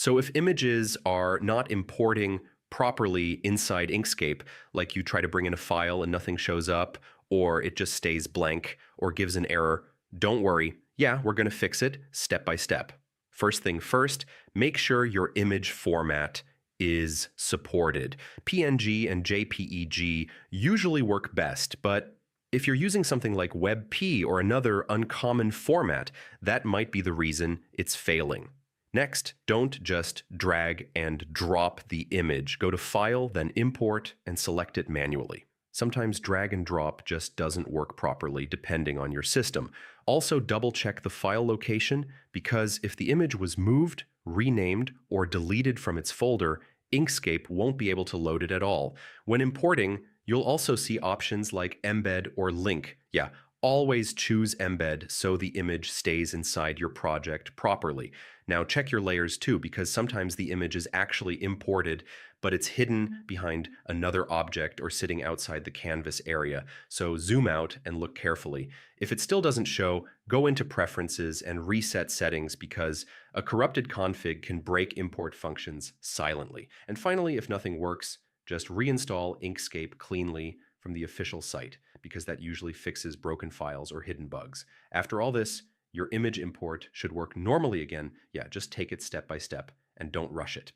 So if images are not importing properly inside Inkscape, like you try to bring in a file and nothing shows up, or it just stays blank or gives an error, don't worry. Yeah, we're going to fix it step by step. First thing first, make sure your image format is supported. PNG and JPEG usually work best, but if you're using something like WebP or another uncommon format, that might be the reason it's failing. Next, don't just drag and drop the image. Go to File, then Import, and select it manually. Sometimes drag and drop just doesn't work properly depending on your system. Also, double-check the file location because if the image was moved, renamed, or deleted from its folder, Inkscape won't be able to load it at all. When importing, you'll also see options like Embed or Link. Yeah, always choose Embed so the image stays inside your project properly. Now check your layers too, because sometimes the image is actually imported, but it's hidden behind another object or sitting outside the canvas area. So zoom out and look carefully. If it still doesn't show, go into Preferences and reset settings because a corrupted config can break import functions silently. And finally, if nothing works, just reinstall Inkscape cleanly from the official site because that usually fixes broken files or hidden bugs. After all this, your image import should work normally again. Yeah, just take it step by step and don't rush it.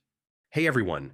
Hey everyone,